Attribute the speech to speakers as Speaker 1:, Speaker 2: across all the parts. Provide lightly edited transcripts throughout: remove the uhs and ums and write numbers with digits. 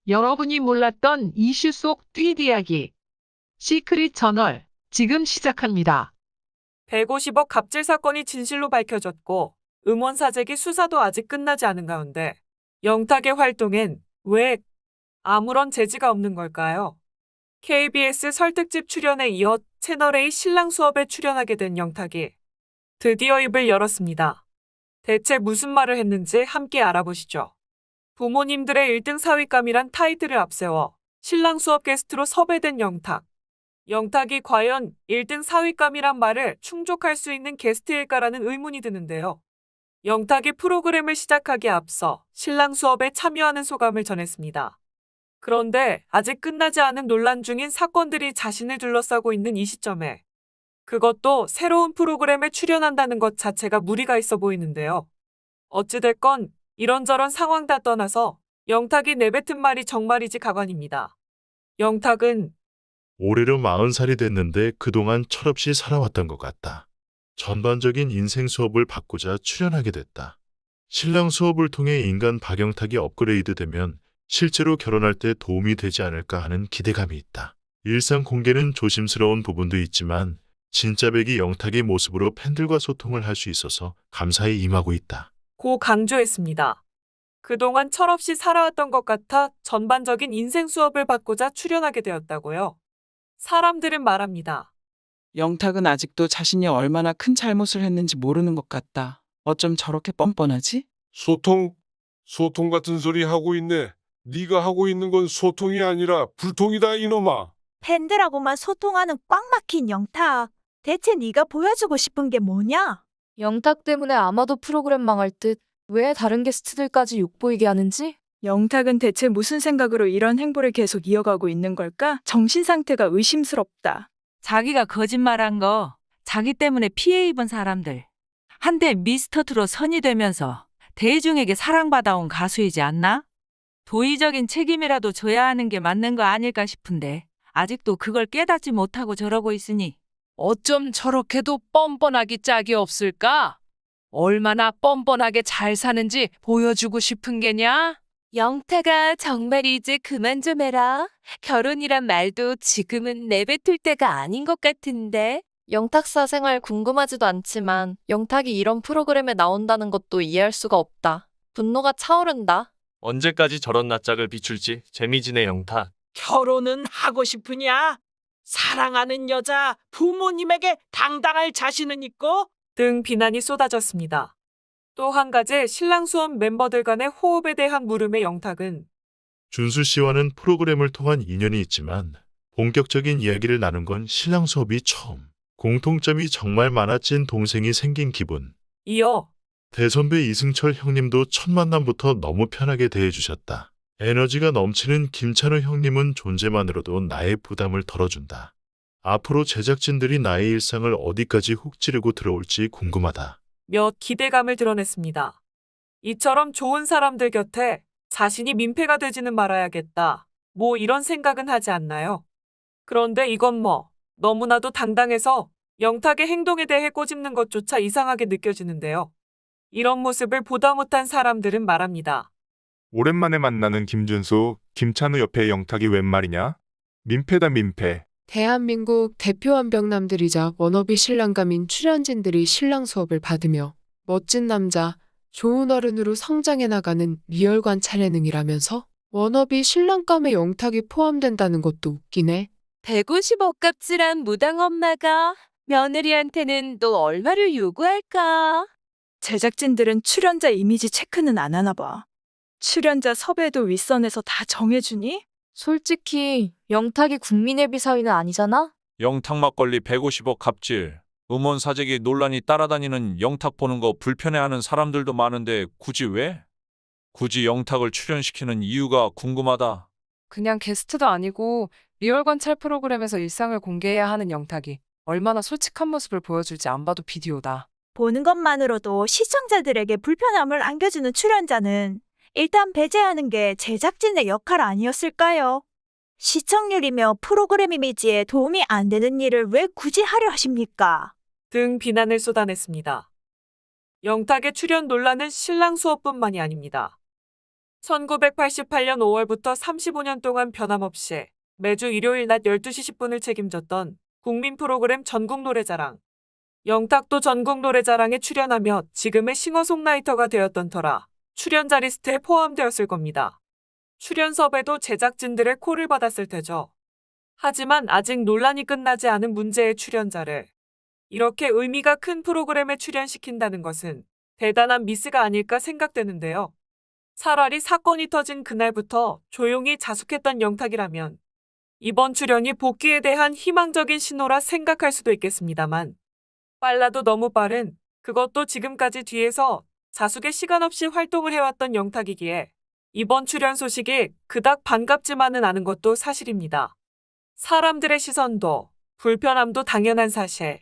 Speaker 1: 여러분이 몰랐던 이슈 속 트윗 이야기. 시크릿 저널, 지금 시작합니다.
Speaker 2: 150억 갑질 사건이 진실로 밝혀졌고 음원 사재기 수사도 아직 끝나지 않은 가운데 영탁의 활동엔 왜 아무런 제지가 없는 걸까요? KBS 설특집 출연에 이어 채널A 신랑 수업에 출연하게 된 영탁이 드디어 입을 열었습니다. 대체 무슨 말을 했는지 함께 알아보시죠. 부모님들의 1등 사위감이란 타이틀을 앞세워 신랑 수업 게스트로 섭외된 영탁. 영탁이 과연 1등 사위감이란 말을 충족할 수 있는 게스트일까라는 의문이 드는데요. 영탁이 프로그램을 시작하기에 앞서 신랑 수업에 참여하는 소감을 전했습니다. 그런데 아직 끝나지 않은 논란 중인 사건들이 자신을 둘러싸고 있는 이 시점에 그것도 새로운 프로그램에 출연한다는 것 자체가 무리가 있어 보이는데요. 어찌됐건 이런저런 상황 다 떠나서 영탁이 내뱉은 말이 정말이지 가관입니다. 영탁은
Speaker 3: 올해로 40살이 됐는데 그동안 철없이 살아왔던 것 같다. 전반적인 인생 수업을 받고자 출연하게 됐다. 신랑 수업을 통해 인간 박영탁이 업그레이드되면 실제로 결혼할 때 도움이 되지 않을까 하는 기대감이 있다. 일상 공개는 조심스러운 부분도 있지만 진짜 배기 영탁의 모습으로 팬들과 소통을 할 수 있어서 감사히 임하고 있다.
Speaker 2: 고 강조했습니다. 그동안 철없이 살아왔던 것 같아 전반적인 인생 수업을 받고자 출연하게 되었다고요. 사람들은 말합니다.
Speaker 4: 영탁은 아직도 자신이 얼마나 큰 잘못을 했는지 모르는 것 같다. 어쩜 저렇게 뻔뻔하지?
Speaker 5: 소통 같은 소리 하고 있네. 네가 하고 있는 건 소통이 아니라 불통이다 이놈아.
Speaker 6: 팬들하고만 소통하는 꽉 막힌 영탁. 대체 네가 보여주고 싶은 게 뭐냐?
Speaker 7: 영탁 때문에 아마도 프로그램 망할 듯 왜 다른 게스트들까지 욕보이게 하는지?
Speaker 8: 영탁은 대체 무슨 생각으로 이런 행보를 계속 이어가고 있는 걸까? 정신 상태가 의심스럽다.
Speaker 9: 자기가 거짓말한 거, 자기 때문에 피해 입은 사람들. 한때 미스터트롯 선이 되면서 대중에게 사랑받아온 가수이지 않나? 도의적인 책임이라도 져야 하는 게 맞는 거 아닐까 싶은데 아직도 그걸 깨닫지 못하고 저러고 있으니
Speaker 10: 어쩜 저렇게도 뻔뻔하기 짝이 없을까? 얼마나 뻔뻔하게 잘 사는지 보여주고 싶은 게냐?
Speaker 7: 영탁아, 정말 이제 그만 좀 해라. 결혼이란 말도 지금은 내뱉을 때가 아닌 것 같은데. 영탁사 생활 궁금하지도 않지만 영탁이 이런 프로그램에 나온다는 것도 이해할 수가 없다. 분노가 차오른다.
Speaker 11: 언제까지 저런 낯짝을 비출지 재미지네 영탁.
Speaker 12: 결혼은 하고 싶으냐? 사랑하는 여자 부모님에게 당당할 자신은 있고?
Speaker 2: 등 비난이 쏟아졌습니다. 또 한 가지 신랑 수업 멤버들 간의 호흡에 대한 물음에 영탁은
Speaker 3: 준수 씨와는 프로그램을 통한 인연이 있지만 본격적인 이야기를 나눈 건 신랑 수업이 처음. 공통점이 정말 많아진 동생이 생긴 기분.
Speaker 2: 이어
Speaker 3: 대선배 이승철 형님도 첫 만남부터 너무 편하게 대해주셨다. 에너지가 넘치는 김찬호 형님은 존재만으로도 나의 부담을 덜어준다. 앞으로 제작진들이 나의 일상을 어디까지 훅 찌르고 들어올지 궁금하다.
Speaker 2: 몇 기대감을 드러냈습니다. 이처럼 좋은 사람들 곁에 자신이 민폐가 되지는 말아야겠다. 뭐 이런 생각은 하지 않나요? 그런데 이건 너무나도 당당해서 영탁의 행동에 대해 꼬집는 것조차 이상하게 느껴지는데요. 이런 모습을 보다 못한 사람들은 말합니다.
Speaker 13: 오랜만에 만나는 김준수, 김찬우 옆에 영탁이 웬 말이냐? 민폐다 민폐.
Speaker 14: 대한민국 대표 완벽남들이자 워너비 신랑감인 출연진들이 신랑 수업을 받으며 멋진 남자, 좋은 어른으로 성장해 나가는 리얼 관찰 예능이라면서 워너비 신랑감에 영탁이 포함된다는 것도 웃기네.
Speaker 7: 150억 값질한 무당 엄마가 며느리한테는 또 얼마를 요구할까?
Speaker 8: 제작진들은 출연자 이미지 체크는 안 하나 봐. 출연자 섭외도 윗선에서 다 정해주니?
Speaker 7: 솔직히 영탁이 국민의 비사위는 아니잖아?
Speaker 15: 영탁 막걸리 150억 갑질, 음원 사재기 논란이 따라다니는 영탁 보는 거 불편해하는 사람들도 많은데 굳이 왜? 굳이 영탁을 출연시키는 이유가 궁금하다.
Speaker 10: 그냥 게스트도 아니고 리얼 관찰 프로그램에서 일상을 공개해야 하는 영탁이 얼마나 솔직한 모습을 보여줄지 안 봐도 비디오다.
Speaker 6: 보는 것만으로도 시청자들에게 불편함을 안겨주는 출연자는 일단 배제하는 게 제작진의 역할 아니었을까요? 시청률이며 프로그램 이미지에 도움이 안 되는 일을 왜 굳이 하려 하십니까?
Speaker 2: 등 비난을 쏟아냈습니다. 영탁의 출연 논란은 신랑 수업뿐만이 아닙니다. 1988년 5월부터 35년 동안 변함없이 매주 일요일 낮 12시 10분을 책임졌던 국민 프로그램 전국 노래자랑. 영탁도 전국 노래자랑에 출연하며 지금의 싱어송라이터가 되었던 터라 출연자 리스트에 포함되었을 겁니다. 출연 섭외도 제작진들의 콜을 받았을 테죠. 하지만 아직 논란이 끝나지 않은 문제의 출연자를 이렇게 의미가 큰 프로그램에 출연시킨다는 것은 대단한 미스가 아닐까 생각되는데요. 차라리 사건이 터진 그날부터 조용히 자숙했던 영탁이라면 이번 출연이 복귀에 대한 희망적인 신호라 생각할 수도 있겠습니다만 빨라도 너무 빠른, 그것도 지금까지 뒤에서 자숙에 시간 없이 활동을 해왔던 영탁이기에 이번 출연 소식이 그닥 반갑지만은 않은 것도 사실입니다. 사람들의 시선도 불편함도 당연한 사실.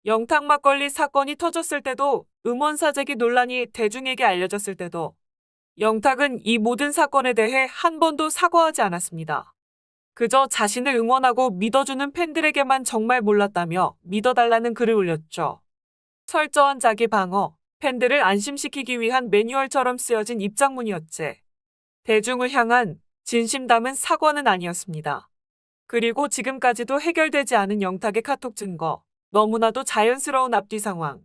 Speaker 2: 영탁 막걸리 사건이 터졌을 때도 음원 사재기 논란이 대중에게 알려졌을 때도 영탁은 이 모든 사건에 대해 한 번도 사과하지 않았습니다. 그저 자신을 응원하고 믿어주는 팬들에게만 정말 몰랐다며 믿어달라는 글을 올렸죠. 철저한 자기 방어, 팬들을 안심시키기 위한 매뉴얼처럼 쓰여진 입장문이었지. 대중을 향한 진심 담은 사과는 아니었습니다. 그리고 지금까지도 해결되지 않은 영탁의 카톡 증거, 너무나도 자연스러운 앞뒤 상황.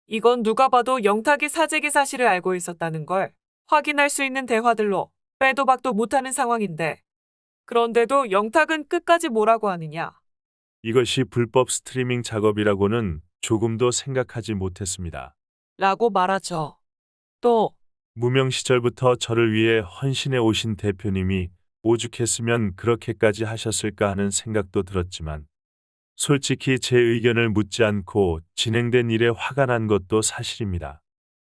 Speaker 2: 이건 누가 봐도 영탁이 사재기 사실을 알고 있었다는 걸 확인할 수 있는 대화들로 빼도 박도 못하는 상황인데 그런데도 영탁은 끝까지 뭐라고 하느냐.
Speaker 16: 이것이 불법 스트리밍 작업이라고는 조금도 생각하지 못했습니다.
Speaker 2: 라고 말하죠. 또
Speaker 16: 무명 시절부터 저를 위해 헌신해 오신 대표님이 오죽했으면 그렇게까지 하셨을까 하는 생각도 들었지만 솔직히 제 의견을 묻지 않고 진행된 일에 화가 난 것도 사실입니다.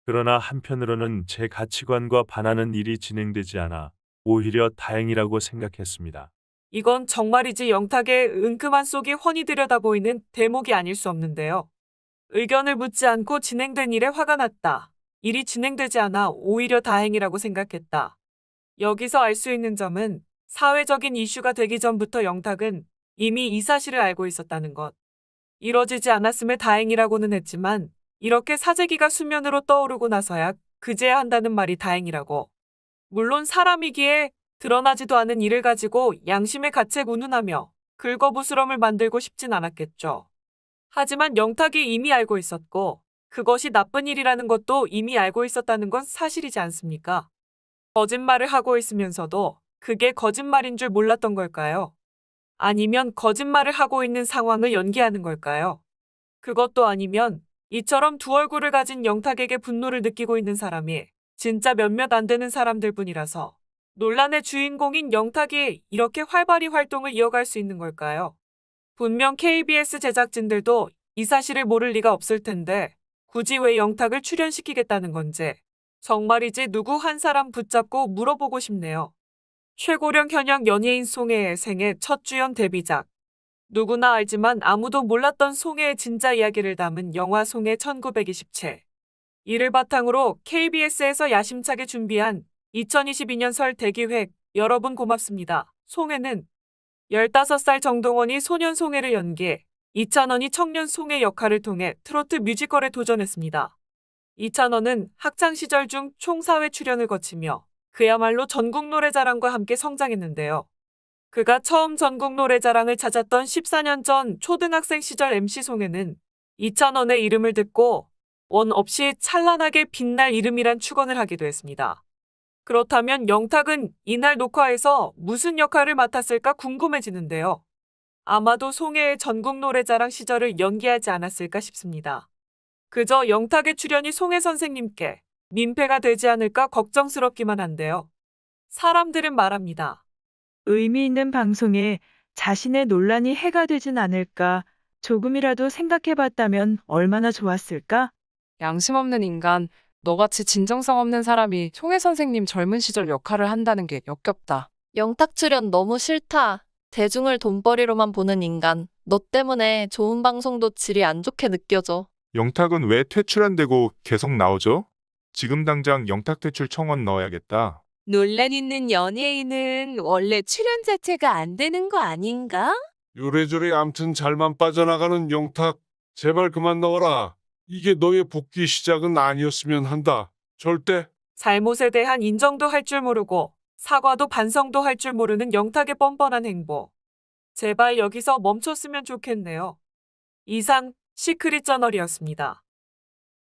Speaker 16: 그러나 한편으로는 제 가치관과 반하는 일이 진행되지 않아 오히려 다행이라고 생각했습니다.
Speaker 2: 이건 정말이지 영탁의 은큼한 속이 훤히 들여다 보이는 대목이 아닐 수 없는데요. 의견을 묻지 않고 진행된 일에 화가 났다. 일이 진행되지 않아 오히려 다행이라고 생각했다. 여기서 알 수 있는 점은 사회적인 이슈가 되기 전부터 영탁은 이미 이 사실을 알고 있었다는 것. 이뤄지지 않았음에 다행이라고는 했지만 이렇게 사재기가 수면으로 떠오르고 나서야 그제야 한다는 말이 다행이라고. 물론 사람이기에 드러나지도 않은 일을 가지고 양심의 가책 운운하며 긁어부스럼을 만들고 싶진 않았겠죠. 하지만 영탁이 이미 알고 있었고 그것이 나쁜 일이라는 것도 이미 알고 있었다는 건 사실이지 않습니까? 거짓말을 하고 있으면서도 그게 거짓말인 줄 몰랐던 걸까요? 아니면 거짓말을 하고 있는 상황을 연기하는 걸까요? 그것도 아니면 이처럼 두 얼굴을 가진 영탁에게 분노를 느끼고 있는 사람이 진짜 몇몇 안 되는 사람들 뿐이라서 논란의 주인공인 영탁이 이렇게 활발히 활동을 이어갈 수 있는 걸까요? 분명 KBS 제작진들도 이 사실을 모를 리가 없을 텐데 굳이 왜 영탁을 출연시키겠다는 건지 정말이지 누구 한 사람 붙잡고 물어보고 싶네요. 최고령 현역 연예인 송혜의 생애 첫 주연 데뷔작. 누구나 알지만 아무도 몰랐던 송혜의 진짜 이야기를 담은 영화 송혜 1927. 이를 바탕으로 KBS에서 야심차게 준비한 2022년 설 대기획 여러분 고맙습니다. 송혜는 15살 정동원이 소년 송혜를 연기해 이찬원이 청년 송혜 역할을 통해 트로트 뮤지컬에 도전했습니다. 이찬원은 학창시절 중 총 4회 출연을 거치며 그야말로 전국 노래자랑과 함께 성장했는데요. 그가 처음 전국 노래자랑을 찾았던 14년 전 초등학생 시절 MC 송혜는 이찬원의 이름을 듣고 원 없이 찬란하게 빛날 이름이란 축언을 하기도 했습니다. 그렇다면 영탁은 이날 녹화에서 무슨 역할을 맡았을까 궁금해지는데요. 아마도 송혜의 전국 노래자랑 시절을 연기하지 않았을까 싶습니다. 그저 영탁의 출연이 송혜 선생님께 민폐가 되지 않을까 걱정스럽기만 한데요. 사람들은 말합니다.
Speaker 8: 의미 있는 방송에 자신의 논란이 해가 되진 않을까 조금이라도 생각해봤다면 얼마나 좋았을까?
Speaker 17: 양심 없는 인간, 너같이 진정성 없는 사람이 송혜 선생님 젊은 시절 역할을 한다는 게 역겹다.
Speaker 7: 영탁 출연 너무 싫다. 대중을 돈벌이로만 보는 인간. 너 때문에 좋은 방송도 질이 안 좋게 느껴져.
Speaker 13: 영탁은 왜 퇴출 안 되고 계속 나오죠? 지금 당장 영탁 퇴출 청원 넣어야겠다.
Speaker 18: 논란 있는 연예인은 원래 출연 자체가 안 되는 거 아닌가?
Speaker 5: 요래조래 암튼 잘만 빠져나가는 영탁, 제발 그만 넣어라. 이게 너의 복귀 시작은 아니었으면 한다. 절대.
Speaker 2: 잘못에 대한 인정도 할 줄 모르고 사과도 반성도 할 줄 모르는 영탁의 뻔뻔한 행보. 제발 여기서 멈췄으면 좋겠네요. 이상 시크릿 저널이었습니다.